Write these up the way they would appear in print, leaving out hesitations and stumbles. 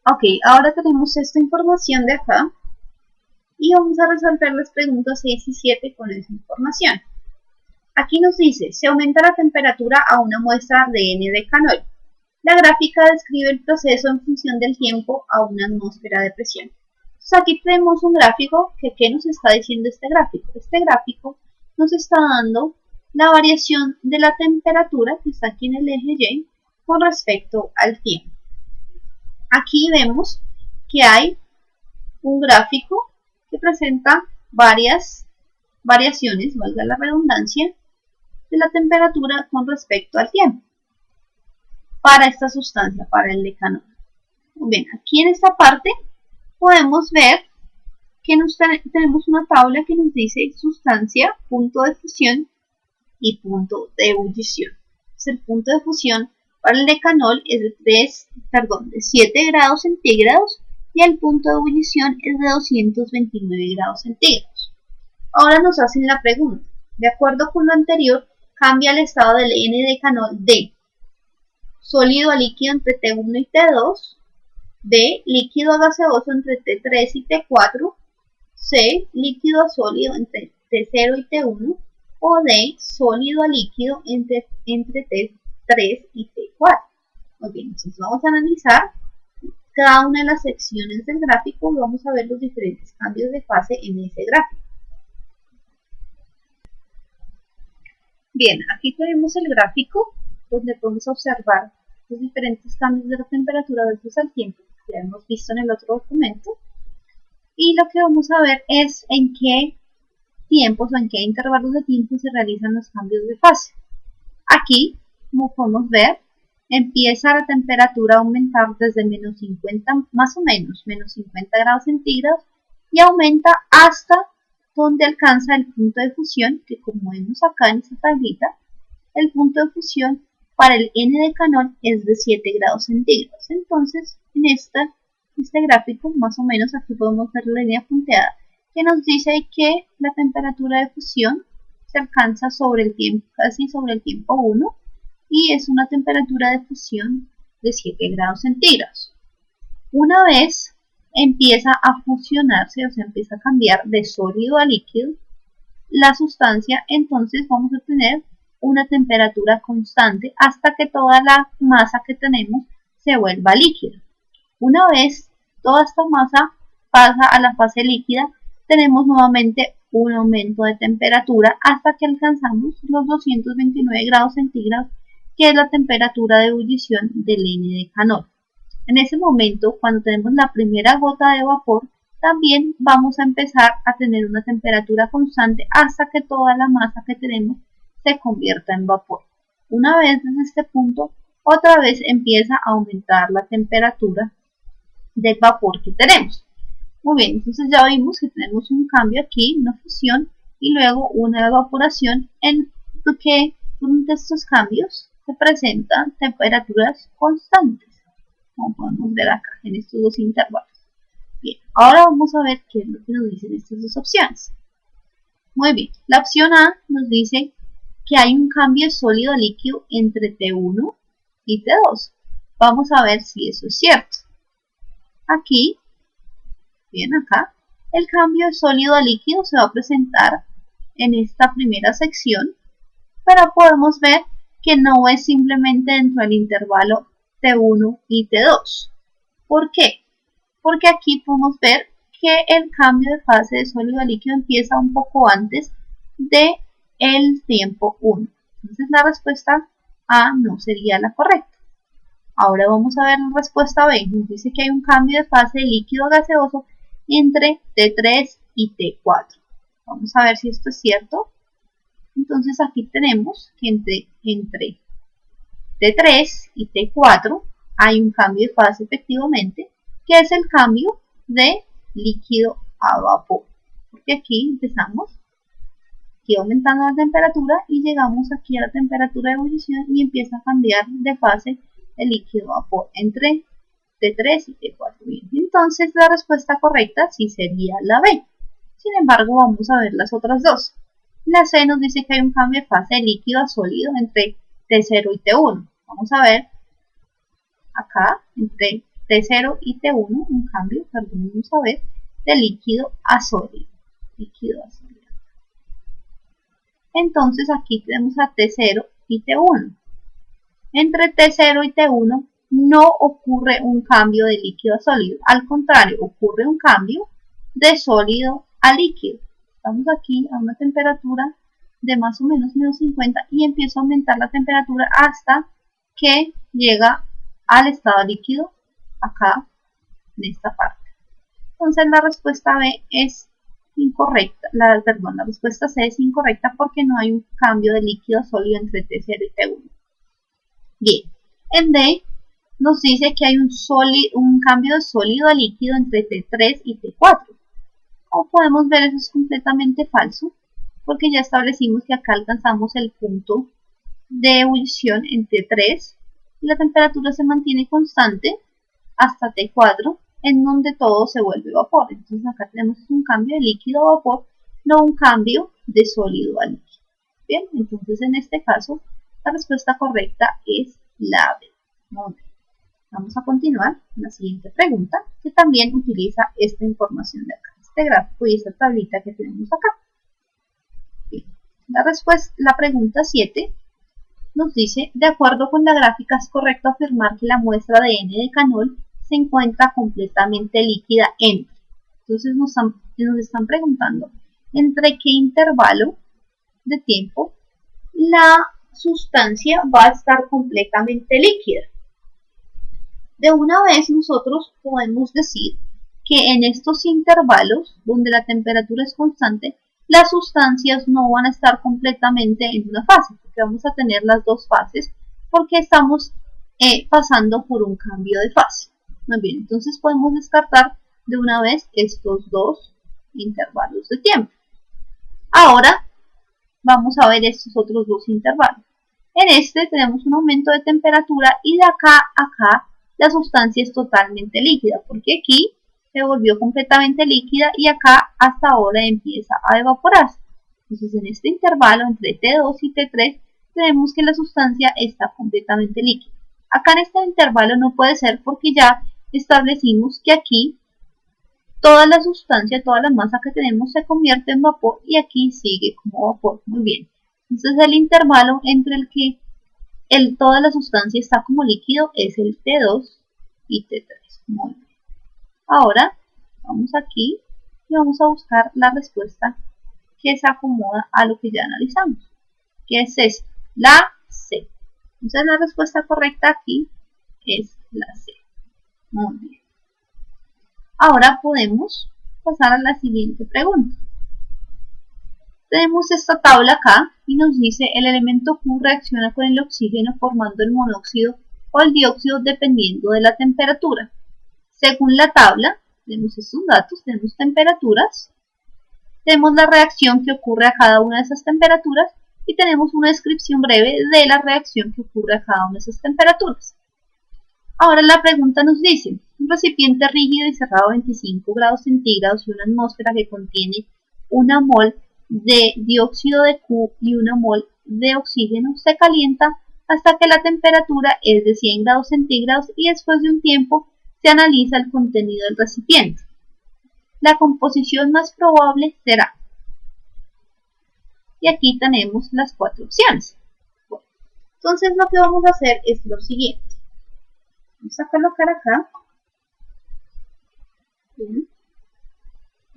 Ok, ahora tenemos esta información de acá y vamos a resolver las preguntas 6 y 7 con esa información. Aquí nos dice, se aumenta la temperatura a una muestra de N de Canol. La gráfica describe el proceso en función del tiempo a una atmósfera de presión. Entonces aquí tenemos un gráfico que ¿qué nos está diciendo este gráfico? Este gráfico nos está dando la variación de la temperatura que está aquí en el eje Y con respecto al tiempo. Aquí vemos que hay un gráfico que presenta varias variaciones, valga la redundancia, de la temperatura con respecto al tiempo para esta sustancia, para el decanol. Bien, aquí en esta parte podemos ver que tenemos una tabla que nos dice sustancia, punto de fusión y punto de ebullición. Entonces, el punto de fusión para el decanol es de 7 grados centígrados y el punto de ebullición es de 229 grados centígrados. Ahora nos hacen la pregunta, de acuerdo con lo anterior, cambia el estado del N-decanol de sólido a líquido entre T1 y T2, B, líquido a gaseoso entre T3 y T4, C, líquido a sólido entre T0 y T1, o D, sólido a líquido entre T3 y T4. Muy bien, entonces vamos a analizar cada una de las secciones del gráfico y vamos a ver los diferentes cambios de fase en ese gráfico. Bien, aquí tenemos el gráfico donde podemos observar los diferentes cambios de la temperatura versus el tiempo, que ya hemos visto en el otro documento. Y lo que vamos a ver es en qué tiempos o en qué intervalos de tiempo se realizan los cambios de fase. Aquí, como podemos ver, empieza la temperatura a aumentar desde menos 50, más o menos, menos 50 grados centígrados y aumenta hasta donde alcanza el punto de fusión, que como vemos acá en esta tablita, el punto de fusión para el N-decanol es de 7 grados centígrados. Entonces, en este gráfico, más o menos aquí podemos ver la línea punteada, que nos dice que la temperatura de fusión se alcanza sobre el tiempo, casi sobre el tiempo 1, y es una temperatura de fusión de 7 grados centígrados. Una vez empieza a fusionarse, o sea, empieza a cambiar de sólido a líquido la sustancia, entonces vamos a tener una temperatura constante hasta que toda la masa que tenemos se vuelva líquida. Una vez toda esta masa pasa a la fase líquida, tenemos nuevamente un aumento de temperatura hasta que alcanzamos los 229 grados centígrados, que es la temperatura de ebullición del N-decanol. En ese momento, cuando tenemos la primera gota de vapor, también vamos a empezar a tener una temperatura constante hasta que toda la masa que tenemos se convierta en vapor. Una vez desde este punto, otra vez empieza a aumentar la temperatura del vapor que tenemos. Muy bien, entonces ya vimos que tenemos un cambio aquí, una fusión y luego una evaporación en que durante estos cambios se presentan temperaturas constantes, como podemos ver acá en estos dos intervalos. Bien, ahora vamos a ver qué es lo que nos dicen estas dos opciones. Muy bien, la opción A nos dice que hay un cambio sólido a líquido entre T1 y T2. Vamos a ver si eso es cierto. Aquí, bien acá, el cambio de sólido a líquido se va a presentar en esta primera sección, pero podemos ver que no es simplemente dentro del intervalo T1 y T2. ¿Por qué? Porque aquí podemos ver que el cambio de fase de sólido a líquido empieza un poco antes de el tiempo 1. Entonces la respuesta A no sería la correcta. Ahora vamos a ver la respuesta B. Nos dice que hay un cambio de fase de líquido a gaseoso entre T3 y T4. Vamos a ver si esto es cierto. Entonces aquí tenemos que entre T3 y T4 hay un cambio de fase efectivamente, que es el cambio de líquido a vapor. Porque aquí empezamos aquí aumentando la temperatura y llegamos aquí a la temperatura de ebullición y empieza a cambiar de fase el líquido a vapor entre T3 y T4. Bien, entonces la respuesta correcta sí sería la B. Sin embargo, vamos a ver las otras dos. La C nos dice que hay un cambio de fase de líquido a sólido entre T0 y T1. Vamos a ver acá entre T0 y T1, un cambio, perdón, vamos a ver, de líquido a sólido. Entonces aquí tenemos a T0 y T1. Entre T0 y T1 no ocurre un cambio de líquido a sólido. Al contrario, ocurre un cambio de sólido a líquido. Estamos aquí a una temperatura de más o menos menos 50 y empieza a aumentar la temperatura hasta que llega al estado líquido acá en esta parte. Entonces la respuesta B es incorrecta, la respuesta C es incorrecta porque no hay un cambio de líquido a sólido entre T0 y T1. Bien, en D nos dice que hay un cambio de sólido a líquido entre T3 y T4. Como podemos ver, eso es completamente falso, porque ya establecimos que acá alcanzamos el punto de ebullición en T3 y la temperatura se mantiene constante hasta T4, en donde todo se vuelve vapor. Entonces acá tenemos un cambio de líquido a vapor, no un cambio de sólido a líquido. Bien, entonces en este caso la respuesta correcta es la B. Muy bien. Vamos a continuar con la siguiente pregunta, que también utiliza esta información de acá, este gráfico y esta tablita que tenemos acá. Bien. La pregunta 7 nos dice, de acuerdo con la gráfica, es correcto afirmar que la muestra de N-decanol se encuentra completamente líquida entre. Entonces nos están preguntando entre qué intervalo de tiempo la sustancia va a estar completamente líquida. De una vez nosotros podemos decir que en estos intervalos donde la temperatura es constante, las sustancias no van a estar completamente en una fase, porque vamos a tener las dos fases, porque estamos pasando por un cambio de fase. Muy bien, entonces podemos descartar de una vez estos dos intervalos de tiempo. Ahora vamos a ver estos otros dos intervalos. En este tenemos un aumento de temperatura y de acá a acá la sustancia es totalmente líquida, porque aquí se volvió completamente líquida y acá hasta ahora empieza a evaporarse. Entonces en este intervalo entre T2 y T3 tenemos que la sustancia está completamente líquida. Acá en este intervalo no puede ser porque ya establecimos que aquí toda la sustancia, toda la masa que tenemos se convierte en vapor y aquí sigue como vapor. Muy bien. Entonces el intervalo entre el que toda la sustancia está como líquido es el T2 y T3. Muy bien. Ahora vamos aquí y vamos a buscar la respuesta que se acomoda a lo que ya analizamos, que es esta, la C. Entonces la respuesta correcta aquí es la C. Muy bien. Ahora podemos pasar a la siguiente pregunta. Tenemos esta tabla acá y nos dice el elemento Q reacciona con el oxígeno formando el monóxido o el dióxido dependiendo de la temperatura. Según la tabla, tenemos estos datos, tenemos temperaturas, tenemos la reacción que ocurre a cada una de esas temperaturas y tenemos una descripción breve de la reacción que ocurre a cada una de esas temperaturas. Ahora la pregunta nos dice, un recipiente rígido y cerrado a 25 grados centígrados y una atmósfera que contiene una mol de dióxido de Q y una mol de oxígeno se calienta hasta que la temperatura es de 100 grados centígrados y después de un tiempo se analiza el contenido del recipiente. La composición más probable será. Y aquí tenemos las cuatro opciones. Bueno, entonces lo que vamos a hacer es lo siguiente. Vamos a colocar acá.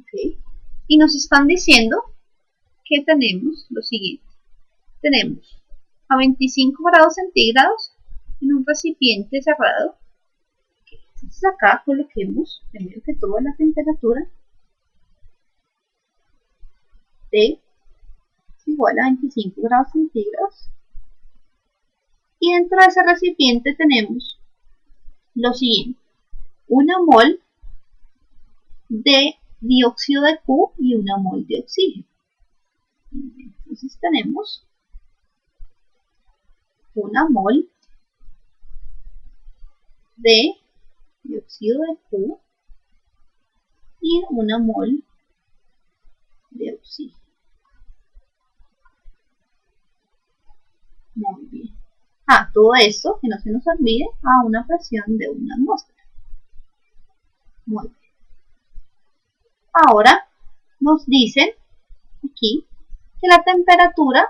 Okay. Y nos están diciendo que tenemos lo siguiente. Tenemos a 25 grados centígrados en un recipiente cerrado. Okay. Entonces acá coloquemos primero que todo la temperatura T es igual a 25 grados centígrados. Y dentro de ese recipiente tenemos lo siguiente. Una mol de dióxido de Q y una mol de oxígeno. Entonces tenemos una mol de dióxido de Q y una mol de oxígeno. Muy bien. Todo esto, que no se nos olvide, a una presión de una atmósfera. Muy bien. Ahora nos dicen aquí que la temperatura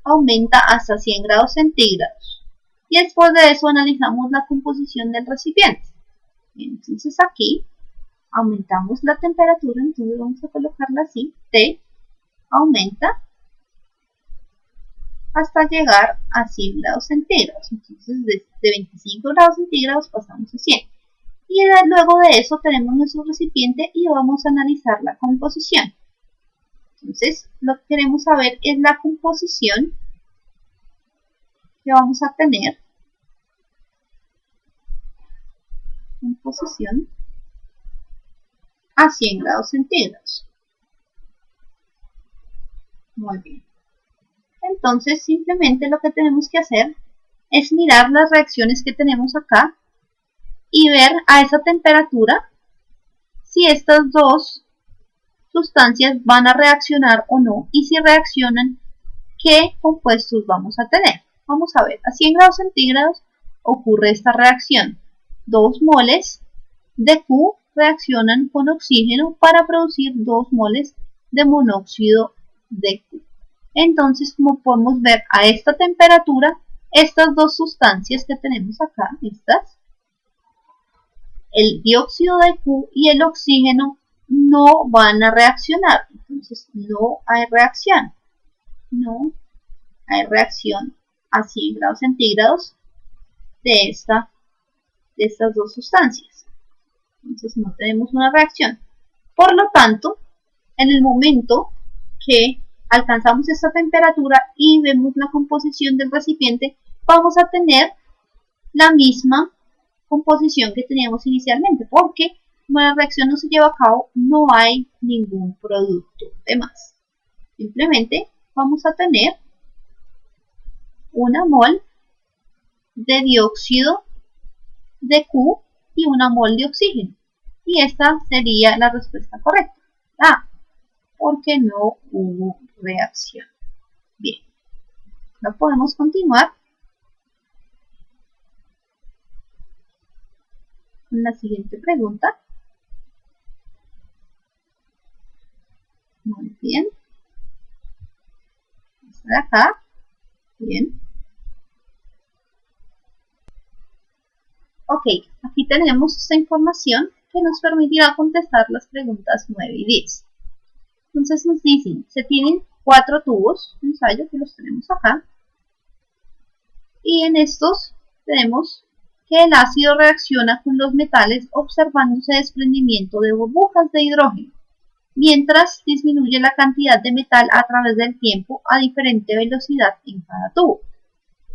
aumenta hasta 100 grados centígrados. Y después de eso analizamos la composición del recipiente. Entonces aquí aumentamos la temperatura, entonces vamos a colocarla así, T aumenta hasta llegar a 100 grados centígrados. Entonces de 25 grados centígrados pasamos a 100. Y luego de eso tenemos nuestro recipiente y vamos a analizar la composición. Entonces lo que queremos saber es la composición que vamos a tener. Composición a 100 grados centígrados. Muy bien. Entonces simplemente lo que tenemos que hacer es mirar las reacciones que tenemos acá y ver a esa temperatura si estas dos sustancias van a reaccionar o no, y si reaccionan, qué compuestos vamos a tener. Vamos a ver, a 100 grados centígrados ocurre esta reacción. 2 moles de Q reaccionan con oxígeno para producir 2 moles de monóxido de Q. Entonces, como podemos ver a esta temperatura, estas dos sustancias que tenemos acá, el dióxido de Q y el oxígeno, no van a reaccionar. Entonces, no hay reacción. No hay reacción a 100 grados centígrados de estas dos sustancias. Entonces, no tenemos una reacción. Por lo tanto, en el momento que alcanzamos esta temperatura y vemos la composición del recipiente, vamos a tener la misma composición que teníamos inicialmente, porque como la reacción no se lleva a cabo, no hay ningún producto de más. Simplemente vamos a tener una mol de dióxido de Q y una mol de oxígeno. Y esta sería la respuesta correcta. A, porque no hubo reacción. Bien, ahora podemos continuar con la siguiente pregunta. Muy bien. Esta de acá. Bien. Ok, aquí tenemos esta información que nos permitirá contestar las preguntas 9 y 10. Entonces nos dicen, se tienen 4 tubos de ensayo que los tenemos acá. Y en estos tenemos que el ácido reacciona con los metales observándose desprendimiento de burbujas de hidrógeno, mientras disminuye la cantidad de metal a través del tiempo a diferente velocidad en cada tubo.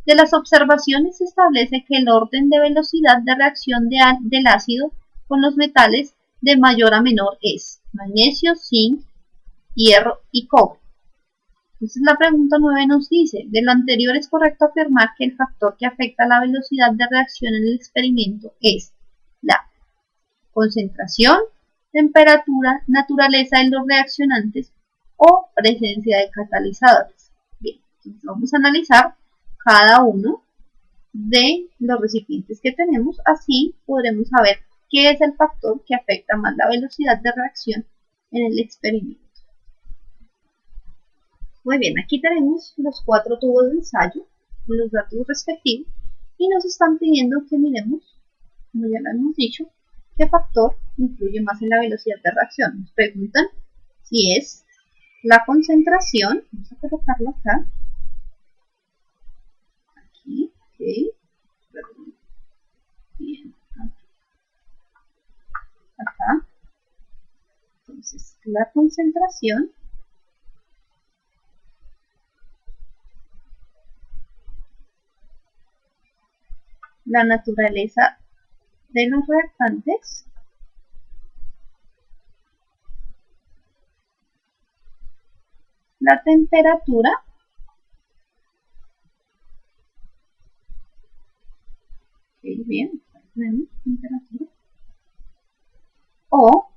De las observaciones se establece que el orden de velocidad de reacción del ácido con los metales de mayor a menor es magnesio, zinc, hierro y cobre. Entonces la pregunta 9 nos dice, de lo anterior es correcto afirmar que el factor que afecta la velocidad de reacción en el experimento es la concentración, temperatura, naturaleza de los reaccionantes o presencia de catalizadores. Bien, entonces vamos a analizar cada uno de los recipientes que tenemos, así podremos saber qué es el factor que afecta más la velocidad de reacción en el experimento. Muy bien, aquí tenemos los 4 tubos de ensayo con los datos respectivos y nos están pidiendo que miremos, como ya lo hemos dicho, qué factor influye más en la velocidad de reacción. Nos preguntan si es la concentración, vamos a colocarlo acá, aquí, ok, bien, acá, entonces la concentración, la naturaleza de los reactantes, la temperatura, okay, bien, tenemos temperatura, o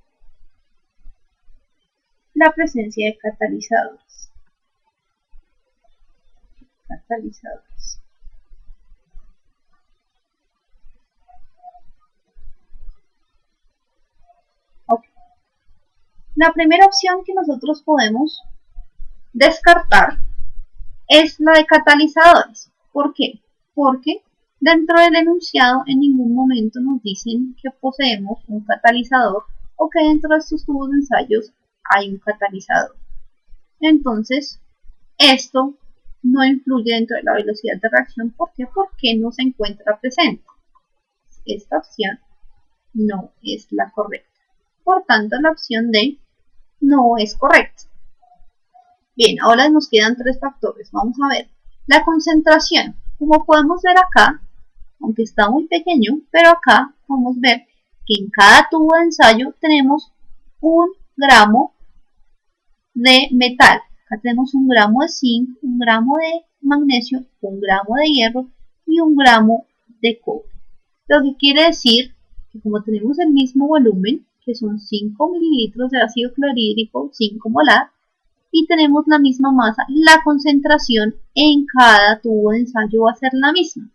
la presencia de catalizadores. Catalizadores. La primera opción que nosotros podemos descartar es la de catalizadores. ¿Por qué? Porque dentro del enunciado en ningún momento nos dicen que poseemos un catalizador o que dentro de estos tubos de ensayos hay un catalizador. Entonces, esto no influye dentro de la velocidad de reacción. ¿Por qué? Porque no se encuentra presente. Esta opción no es la correcta. Por tanto, la opción D no es correcta. Bien, ahora nos quedan tres factores. Vamos a ver. La concentración. Como podemos ver acá, aunque está muy pequeño, pero acá podemos ver que en cada tubo de ensayo tenemos 1 gramo de metal. Acá tenemos 1 gramo de zinc, 1 gramo de magnesio, 1 gramo de hierro y 1 gramo de cobre. Lo que quiere decir que como tenemos el mismo volumen, que son 5 mililitros de ácido clorhídrico, 5 molar, y tenemos la misma masa, la concentración en cada tubo de ensayo va a ser la misma.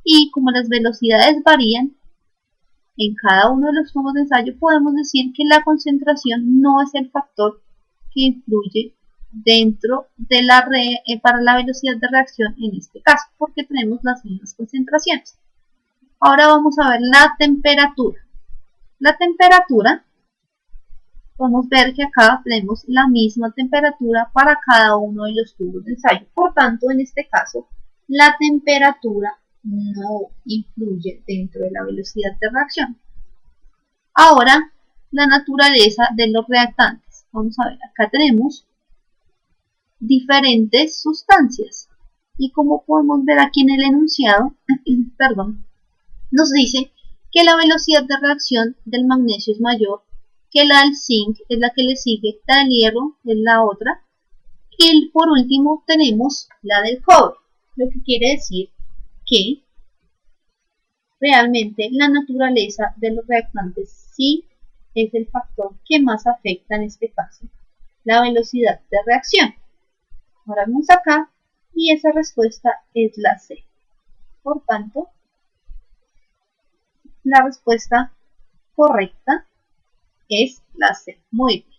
Y como las velocidades varían en cada uno de los tubos de ensayo, podemos decir que la concentración no es el factor que influye dentro de para la velocidad de reacción en este caso, porque tenemos las mismas concentraciones. Ahora vamos a ver la temperatura. La temperatura, podemos ver que acá tenemos la misma temperatura para cada uno de los tubos de ensayo. Por tanto, en este caso, la temperatura no influye dentro de la velocidad de reacción. Ahora, la naturaleza de los reactantes. Vamos a ver, acá tenemos diferentes sustancias. Y como podemos ver aquí en el enunciado, nos dice que la velocidad de reacción del magnesio es mayor que la del zinc, es la que le sigue, la del hierro es la otra, y por último tenemos la del cobre, lo que quiere decir que realmente la naturaleza de los reactantes sí es el factor que más afecta en este caso la velocidad de reacción. Ahora vamos acá y esa respuesta es la C. Por tanto, la respuesta correcta es la C. Muy bien.